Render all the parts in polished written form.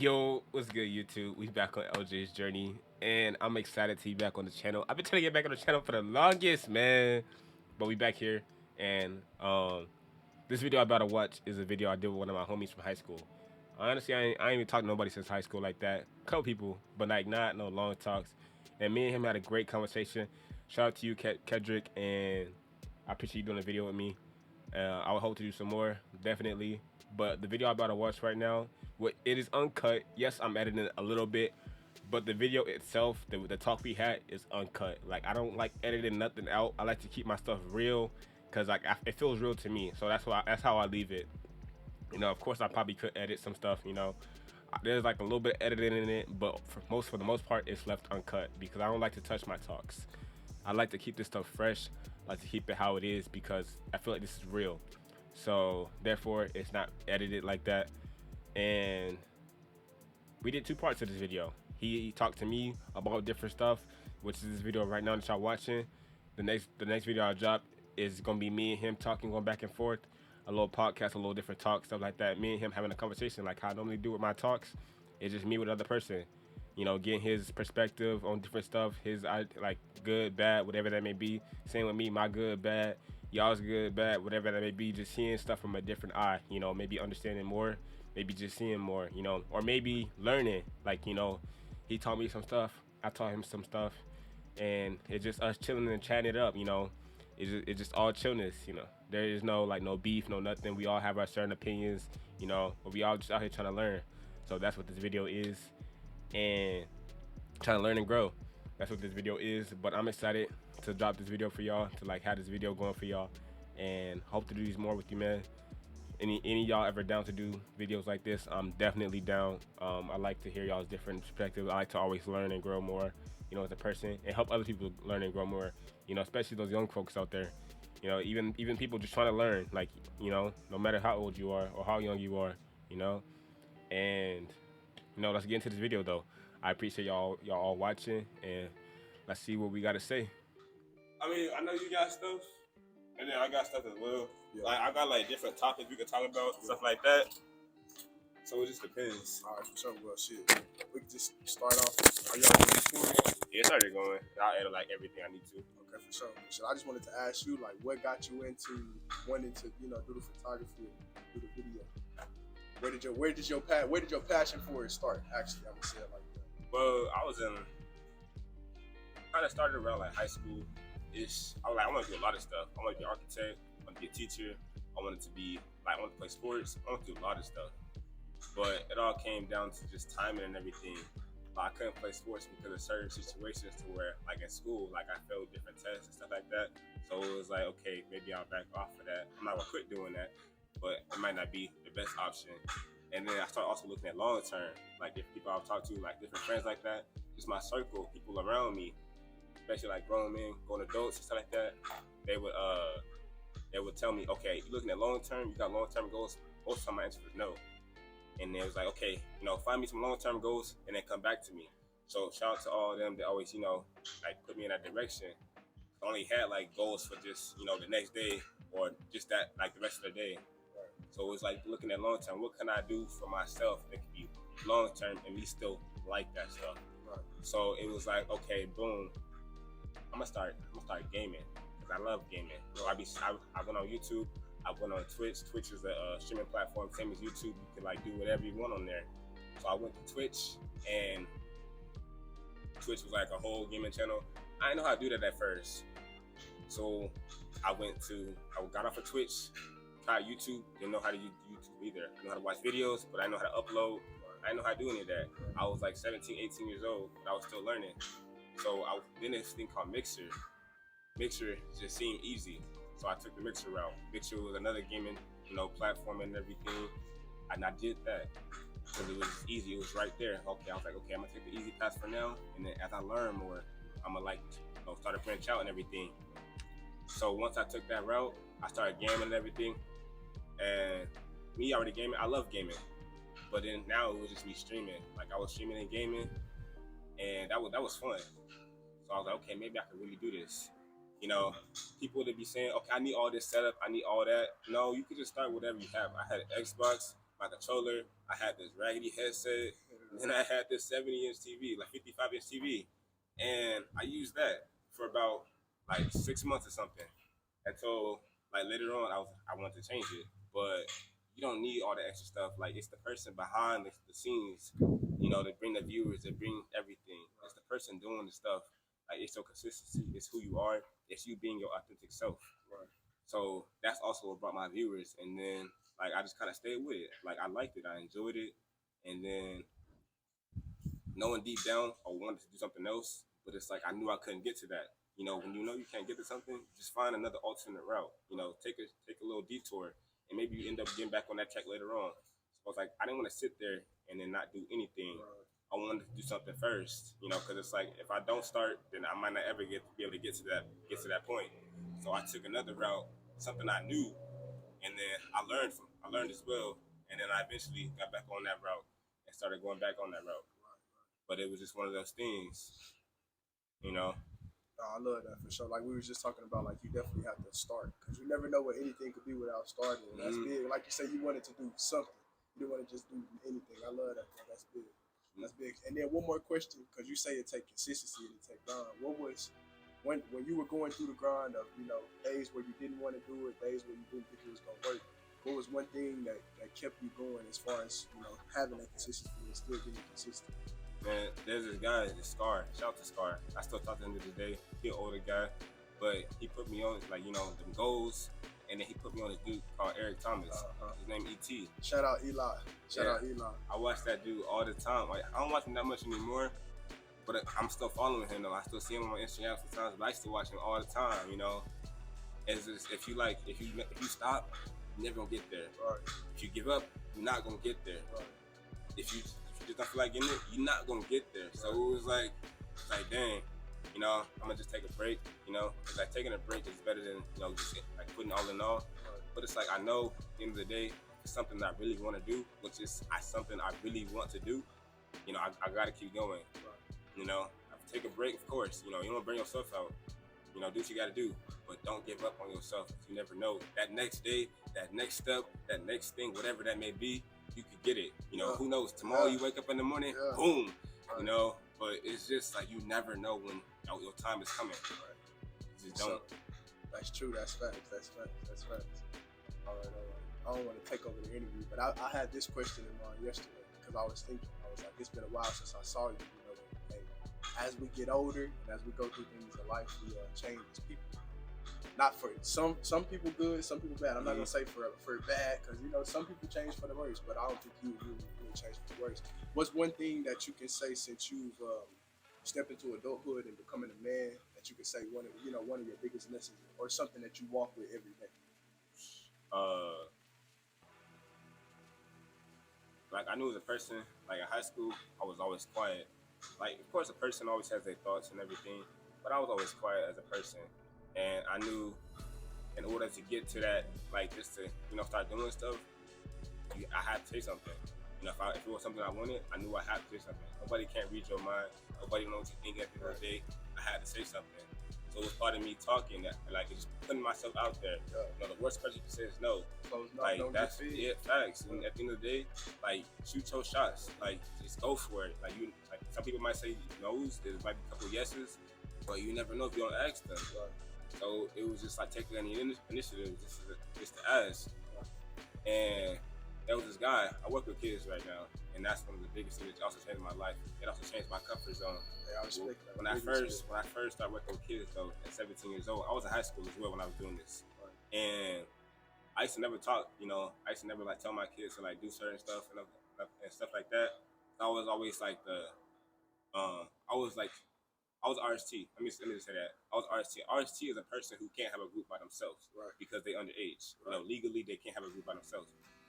Yo, what's good, YouTube? We back on LJ's journey, and I'm excited to be back on the channel. I've been trying to get back on the channel for the longest, man. But we back here, and this video I'm about to watch is a video I did with one of my homies from high school. Honestly, I ain't even talked to nobody since high school like that. Couple people, but like not no long talks. And me and him had a great conversation. Shout out to you, Kedric, and I appreciate you doing a video with me. I would hope to do some more, definitely. But the video I'm about to watch right now, it is uncut. Yes, I'm editing it a little bit, but the video itself, the talk we had, is uncut. Like, I don't like editing nothing out. I like to keep my stuff real, cause like it feels real to me. So that's how I leave it. You know, of course, I probably could edit some stuff. You know, there's like a little bit of editing in it, but for the most part, it's left uncut because I don't like to touch my talks. I like to keep this stuff fresh. I like to keep it how it is because I feel like this is real. So therefore, it's not edited like that. And we did two parts of this video. He talked to me about different stuff, which is this video right now that y'all watching. The next video I drop is gonna be me and him talking, going back and forth. A little podcast, a little different talk, stuff like that. Me and him having a conversation like how I normally do with my talks. It's just me with another person. You know, getting his perspective on different stuff, his like good, bad, whatever that may be. Same with me, my good, bad, y'all's good, bad, whatever that may be. Just seeing stuff from a different eye. You know, maybe understanding more, maybe just seeing more. You know, or maybe learning. Like, you know, he taught me some stuff, I taught him some stuff, and it's just us chilling and chatting it up. You know, it's just all chillness. You know, there is no beef, no nothing. We all have our certain opinions. You know, but we all just out here trying to learn. So that's what this video is. And trying to learn and grow. That's what this video is. But I'm excited to drop this video for y'all, to like have this video going for y'all, and hope to do these more with you, man. Any y'all ever down to do videos like this, I'm definitely down. I like to hear y'all's different perspectives. I like to always learn and grow more, you know, as a person, and help other people learn and grow more, you know, especially those young folks out there. You know, even people just trying to learn, like, you know, no matter how old you are or how young you are, you know. And you know, let's get into this video though. I appreciate y'all all watching, and let's see what we gotta say. I mean, I know you got stuff, and then I got stuff as well. Yeah. Like, I got like different topics we could talk about, stuff like that. So it just depends. All right, for sure. Well, shit, we can just start off. Are y'all going to school? Yeah, it's already going. I'll edit like everything I need to. Okay, for sure. So I just wanted to ask you, like, what got you into wanting to, you know, do the photography, do the video? Where did your passion for it start? Actually, I would say it like that. Well, I was in kind of started around like high school ish. I was like, I want to do a lot of stuff. I want to be an architect. I want to be a teacher. I wanted to be like, I want to play sports. I want to do a lot of stuff. But it all came down to just timing and everything. Like, I couldn't play sports because of certain situations to where, like in school, like I failed different tests and stuff like that. So it was like, okay, maybe I'll back off of that. I'm not gonna quit doing that, but it might not be the best option. And then I started also looking at long term, like different people I've talked to, like different friends like that, just my circle, people around me, especially like grown men, grown adults and stuff like that. They would tell me, okay, you looking at long term, you got long term goals. Most of the time my answer was no. And it was like, okay, you know, find me some long term goals and then come back to me. So shout out to all of them that always, you know, like put me in that direction. I only had like goals for just, you know, the next day or just that, like the rest of the day. So it was like looking at long term. What can I do for myself that can be long term and me still like that stuff? Right. So it was like, okay, boom. I'm gonna start gaming because I love gaming. You know, I went on YouTube. I went on Twitch. Twitch is a streaming platform, same as YouTube. You can like do whatever you want on there. So I went to Twitch, and Twitch was like a whole gaming channel. I didn't know how to do that at first. So I got off of Twitch, tried YouTube, didn't know how to use YouTube either. I know how to watch videos, but I didn't know how to upload. I didn't know how to do any of that. I was like 17, 18 years old, but I was still learning. So I did this thing called Mixer. Mixer just seemed easy. So I took the Mixer route. Mixer was another gaming, you know, platform and everything. And I did that because it was easy. It was right there. Okay, I was like, okay, I'm gonna take the easy path for now. And then as I learn more, I'm gonna like, you know, start to branch out and everything. So once I took that route, I started gaming and everything. And me already gaming, I love gaming. But then now it was just me streaming. Like I was streaming and gaming, and that was fun. So I was like, okay, maybe I can really do this. You know, people would be saying, okay, I need all this setup, I need all that. No, you could just start whatever you have. I had an Xbox, my controller, I had this raggedy headset, And I had this 70-inch TV, like 55-inch TV, and I used that for about like 6 months or something. Until like later on, I wanted to change it, but you don't need all the extra stuff. Like it's the person behind the scenes, to bring the viewers, to bring everything. It's the person doing the stuff. Like it's your consistency. It's who you are. It's you being your authentic self. Right. So that's also what brought my viewers. And then like I just kind of stayed with it. Like I liked it. I enjoyed it. And then knowing deep down I wanted to do something else, but it's like I knew I couldn't get to that. When you know you can't get to something, just find another alternate route. Take a little detour, and maybe you end up getting back on that track later on. So I was like, I didn't want to sit there and then not do anything. I wanted to do something first, because it's like if I don't start, then I might not ever be able to get to that point. So I took another route, something I knew, and then I learned as well, and then I eventually got back on that route and started going back on that route. But it was just one of those things, No, I love that for sure. Like we were just talking about, like you definitely have to start because you never know what anything could be without starting. And that's big. Like you say, you wanted to do something. You didn't want to just do anything. I love that. That's big. That's big. And then one more question, because you say it take consistency and it take grind. What was when you were going through the grind of days where you didn't want to do it, days where you didn't think it was gonna work? What was one thing that kept you going as far as having that consistency and still being consistent? Man, there's this guy, this Scar. Shout out to Scar. I still talk to him to this day. He's an older guy, but he put me on them goals, and then he put me on this dude called Eric Thomas. His name E.T. Shout out Eli. Shout out Eli. I watch that dude all the time. Like I don't watch him that much anymore, but I'm still following him though. I still see him on Instagram sometimes, but I used to watch him all the time. It's just, if you stop, you're never gonna get there. Right. If you give up, you're not gonna get there. Right. If you just don't feel like getting it, you're not gonna get there. So it was like dang, I'm gonna just take a break. It's like taking a break is better than just like putting all in all. But it's like I know at the end of the day, it's something that I really want to do, which is something I really want to do. I gotta keep going. Take a break, of course. You don't want to burn yourself out. Do what you gotta do, but don't give up on yourself. You never know. That next day, that next step, that next thing, whatever that may be, you could get it. Who knows? Tomorrow you wake up in the morning, boom. Right. But it's just like you never know when your time is coming. Right. Just don't. That's true. That's facts. All right. I don't want to take over the interview, but I had this question in mind yesterday because I was thinking, I was like, it's been a while since I saw you. As we get older and as we go through things in life, we change as people. Not for some people good, some people bad. I'm not gonna say for bad because some people change for the worse, but I don't think you really change for the worse. What's one thing that you can say since you've stepped into adulthood and becoming a man that you can say one of your biggest lessons or something that you walk with every day? Like I knew as a person, like in high school, I was always quiet. Like of course a person always has their thoughts and everything, but I was always quiet as a person. And I knew in order to get to that, like just to, start doing stuff, I had to say something. If it was something I wanted, I knew I had to say something. Nobody can read your mind. Nobody knows what you think at the end of the day. I had to say something. So it was part of me talking, like just putting myself out there. The worst person you can say is no. Like that's it, facts. And at the end of the day, like shoot your shots. Like just go for it. Like some people might say no's. There might be a couple yeses, but you never know if you don't ask them. So it was just like taking any initiative just to ask. And there was this guy, I work with kids right now, and that's one of the biggest things that also changed my life. It also changed my comfort zone. When I first started working with kids though, at 17 years old, I was in high school as well when I was doing this. And I used to never talk, I used to never like tell my kids to like do certain stuff and stuff like that. I was always like I was RST. Let me just say that. I was RST. RST is a person who can't have a group by themselves because they underage. Legally they can't have a group by themselves.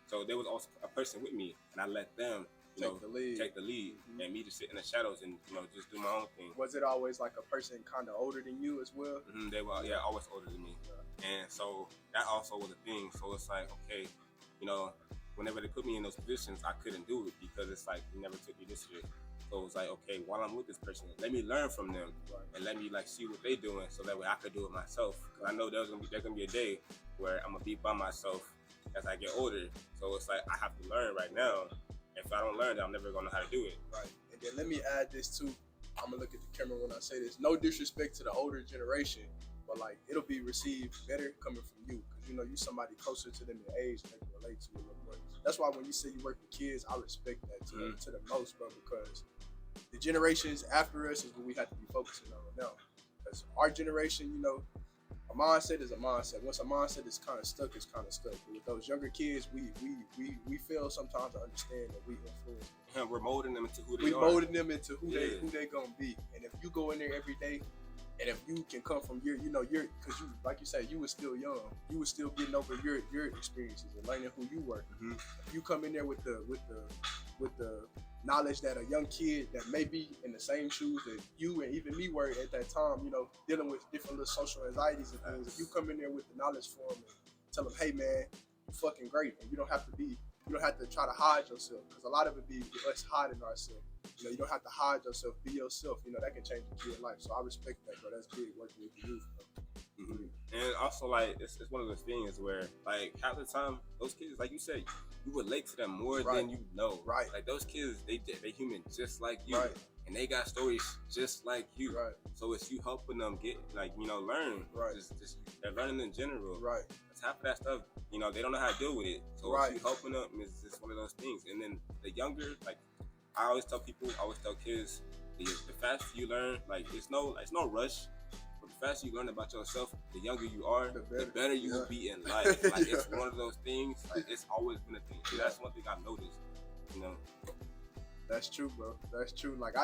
So there was also a person with me, and I let them take the lead, and me just sit in the shadows and just do my own thing. Was it always like a person kind of older than you as well? They were always older than me, and so that also was a thing. So it's like whenever they put me in those positions, I couldn't do it because it's like we never took the initiative. So it was like, okay, while I'm with this person, let me learn from them and let me like see what they're doing, so that way I could do it myself. Cause I know there's gonna be a day where I'm gonna be by myself as I get older. So it's like I have to learn right now, and if I don't learn, then I'm never gonna know how to do it. Right. And then let me add this too. I'm gonna look at the camera when I say this. No disrespect to the older generation, but like it'll be received better coming from you because you know you somebody closer to them in age that they can relate to a little more. That's why when you say you work with kids, I respect that to the most, bro, because the generations after us is what we have to be focusing on now. Because our generation, you know, a mindset is a mindset. Once a mindset is kind of stuck, it's kind of stuck. But with those younger kids, we fail sometimes to understand that we influence. Yeah, we're molding them into who they are. We're molding them into who they gonna be. And if you go in there every day, and if you can come from your, because you, like you said, you were still young. You were still getting over your experiences and learning who you were. Mm-hmm. If you come in there with the knowledge that a young kid that may be in the same shoes that you and even me were at that time, you know, dealing with different little social anxieties and things. If you come in there with the knowledge for them and tell them, hey man, you're fucking great, and you don't have to try to hide yourself, because a lot of it be us hiding ourselves. You know, you don't have to hide yourself, be yourself. You know, that can change a kid's life. So I respect that, bro. That's big working with the youth, bro. Mm-hmm. And also, like, it's one of those things where, like, half the time, those kids, like you said, you relate to them more than you know. Right. Like, those kids, they human just like you. Right. And they got stories just like you. Right. So it's you helping them get, like, you know, learn. Right. Just they're learning in general. Right. That's half of that stuff, you know, they don't know how to deal with it. So it's you helping them is just one of those things. And then the younger, like, I always tell kids, the faster you learn, like, it's no rush. But the faster you learn about yourself, the younger you are, the better you will be in life. Like, it's one of those things, like, it's always been a thing. And that's one thing I've noticed, you know. That's true, bro. That's true. Like,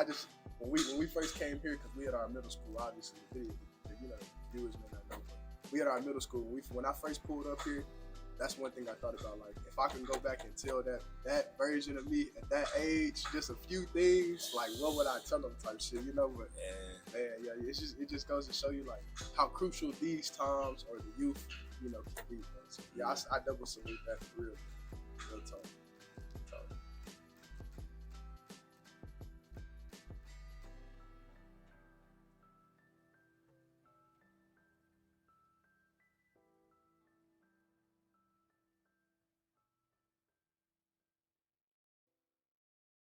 when we first came here, because we had our middle school, obviously, you know, viewers may not know, but we had our middle school. When I first pulled up here, that's one thing I thought about. Like, if I can go back and tell that version of me at that age just a few things, like, what would I tell them type shit, you know? But man, yeah, it just goes to show you like how crucial these times or the youth, you know, can be. So, yeah, I double salute that for real talk.